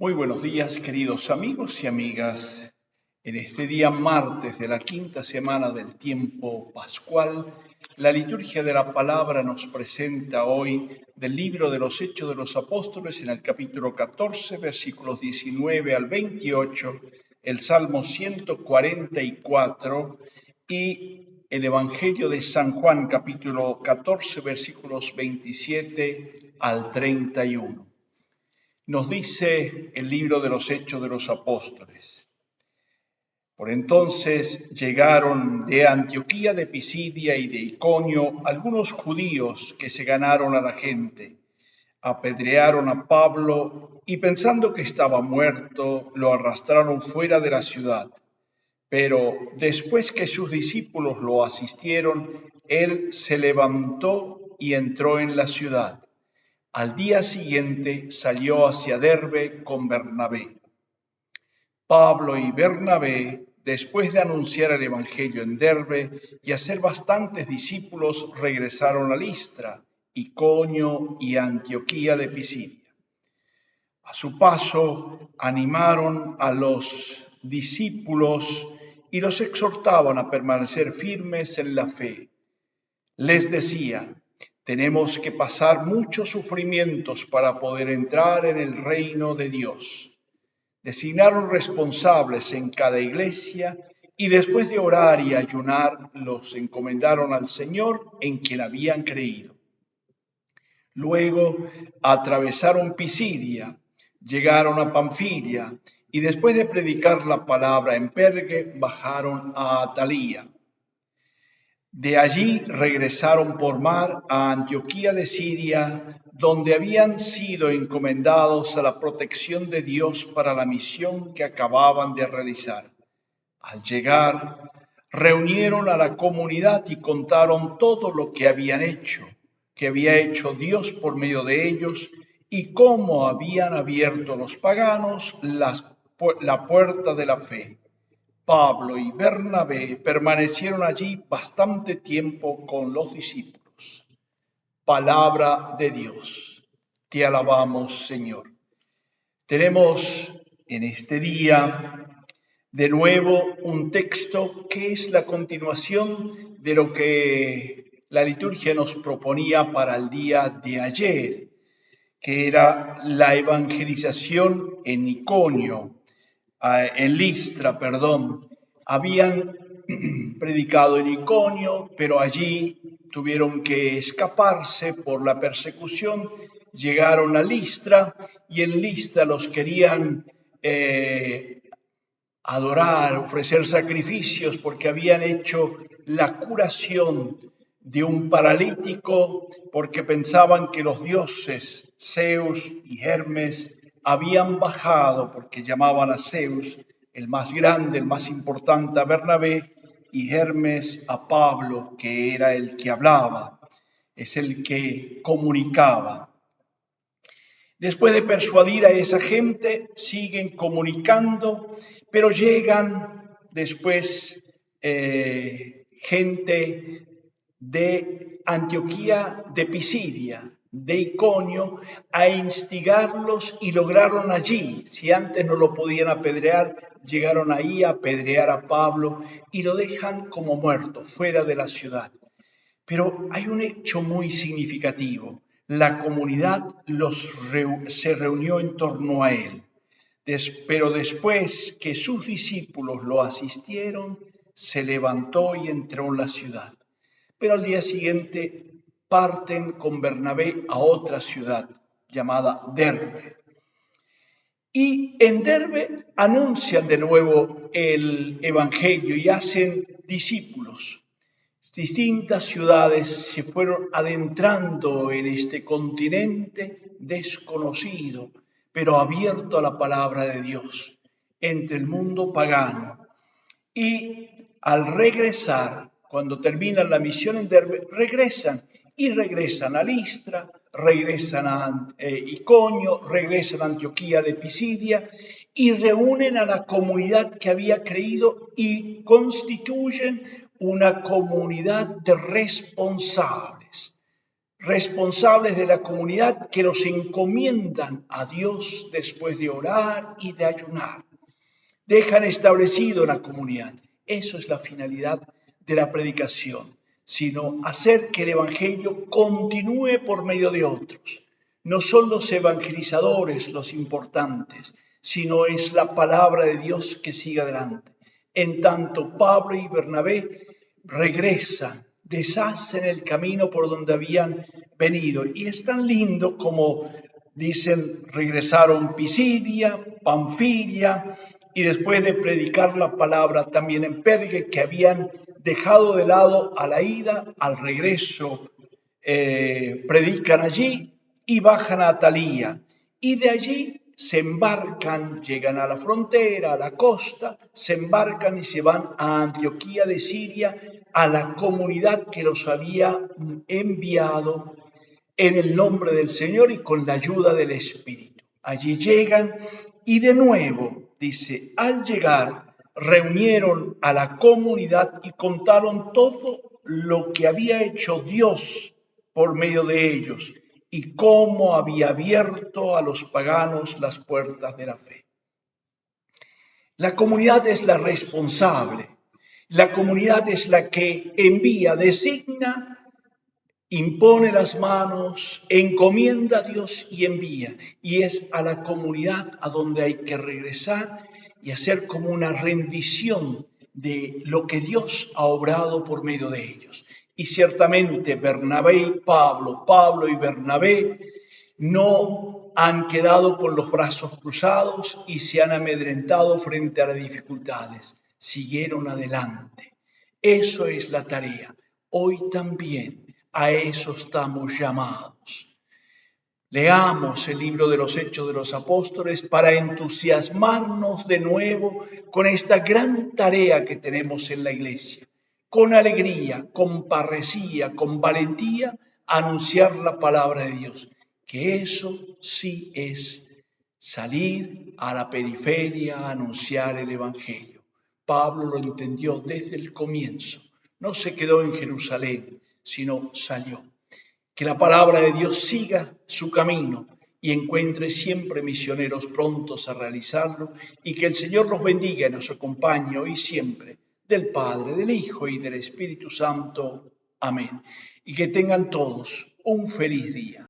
Muy buenos días, queridos amigos y amigas. En este día martes de la quinta semana del tiempo pascual, la liturgia de la palabra nos presenta hoy del libro de los Hechos de los Apóstoles en el capítulo 14, versículos 19 al 28, el Salmo 144 y el Evangelio de San Juan, capítulo 14, versículos 27 al 31. Nos dice el libro de los Hechos de los Apóstoles. Por entonces llegaron de Antioquía de Pisidia y de Iconio algunos judíos que se ganaron a la gente. Apedrearon a Pablo y pensando que estaba muerto, lo arrastraron fuera de la ciudad. Pero después que sus discípulos lo asistieron, él se levantó y entró en la ciudad. Al día siguiente salió hacia Derbe con Bernabé. Pablo y Bernabé, después de anunciar el Evangelio en Derbe y hacer bastantes discípulos, regresaron a Listra, Iconio y Antioquía de Pisidia. A su paso, animaron a los discípulos y los exhortaban a permanecer firmes en la fe. Les decían: tenemos que pasar muchos sufrimientos para poder entrar en el reino de Dios. Designaron responsables en cada iglesia y después de orar y ayunar los encomendaron al Señor en quien habían creído. Luego atravesaron Pisidia, llegaron a Panfilia y después de predicar la palabra en Perge bajaron a Atalía. De allí regresaron por mar a Antioquía de Siria, donde habían sido encomendados a la protección de Dios para la misión que acababan de realizar. Al llegar, reunieron a la comunidad y contaron todo lo que había hecho Dios por medio de ellos y cómo habían abierto a los paganos la puerta de la fe. Pablo y Bernabé permanecieron allí bastante tiempo con los discípulos. Palabra de Dios. Te alabamos, Señor. Tenemos en este día de nuevo un texto que es la continuación de lo que la liturgia nos proponía para el día de ayer, que era la evangelización en Iconio. En Listra, habían predicado en Iconio, pero allí tuvieron que escaparse por la persecución, llegaron a Listra y en Listra los querían adorar, ofrecer sacrificios porque habían hecho la curación de un paralítico, porque pensaban que los dioses Zeus y Hermes habían bajado, porque llamaban a Zeus el más grande, el más importante, a Bernabé, y Hermes a Pablo, que era el que hablaba, es el que comunicaba. Después de persuadir a esa gente, siguen comunicando, pero llegan después gente de Antioquía de Pisidia, de Iconio, a instigarlos y lograron allí, si antes no lo podían apedrear, llegaron ahí a apedrear a Pablo y lo dejan como muerto, fuera de la ciudad. Pero hay un hecho muy significativo. La comunidad se reunió en torno a él. Pero después que sus discípulos lo asistieron, se levantó y entró en la ciudad. Pero al día siguiente parten con Bernabé a otra ciudad llamada Derbe. Y en Derbe anuncian de nuevo el evangelio y hacen discípulos. Distintas ciudades se fueron adentrando en este continente desconocido, pero abierto a la palabra de Dios, entre el mundo pagano. Y al regresar, cuando terminan la misión en Derbe, regresan a Listra, regresan a Iconio, regresan a Antioquía de Pisidia y reúnen a la comunidad que había creído y constituyen una comunidad de responsables responsables de la comunidad que los encomiendan a Dios después de orar y de ayunar. Dejan establecido la comunidad. Eso es la finalidad de la predicación, sino hacer que el Evangelio continúe por medio de otros. No son los evangelizadores los importantes, sino es la palabra de Dios que sigue adelante. En tanto, Pablo y Bernabé regresan, deshacen el camino por donde habían venido. Y es tan lindo como dicen, regresaron Pisidia, Panfilia, y después de predicar la palabra también en Perge, que habían dejado de lado a la ida, al regreso, predican allí y bajan a Atalía. Y de allí se embarcan, llegan a la frontera, a la costa, se embarcan y se van a Antioquía de Siria, a la comunidad que los había enviado en el nombre del Señor y con la ayuda del Espíritu. Allí llegan y de nuevo, dice, al llegar reunieron a la comunidad y contaron todo lo que había hecho Dios por medio de ellos y cómo había abierto a los paganos las puertas de la fe. La comunidad es la responsable, la comunidad es la que envía, designa, impone las manos, encomienda a Dios y envía. Y es a la comunidad a donde hay que regresar y hacer como una rendición de lo que Dios ha obrado por medio de ellos. Y ciertamente Bernabé y Pablo y Bernabé no han quedado con los brazos cruzados y se han amedrentado frente a las dificultades. Siguieron adelante. Eso es la tarea. Hoy también a eso estamos llamados. Leamos el libro de los Hechos de los Apóstoles para entusiasmarnos de nuevo con esta gran tarea que tenemos en la iglesia. Con alegría, con parresía, con valentía, anunciar la palabra de Dios. Que eso sí es salir a la periferia a anunciar el Evangelio. Pablo lo entendió desde el comienzo. No se quedó en Jerusalén, sino salió. Que la palabra de Dios siga su camino y encuentre siempre misioneros prontos a realizarlo, y que el Señor los bendiga y nos acompañe hoy siempre, del Padre, del Hijo y del Espíritu Santo. Amén. Y que tengan todos un feliz día.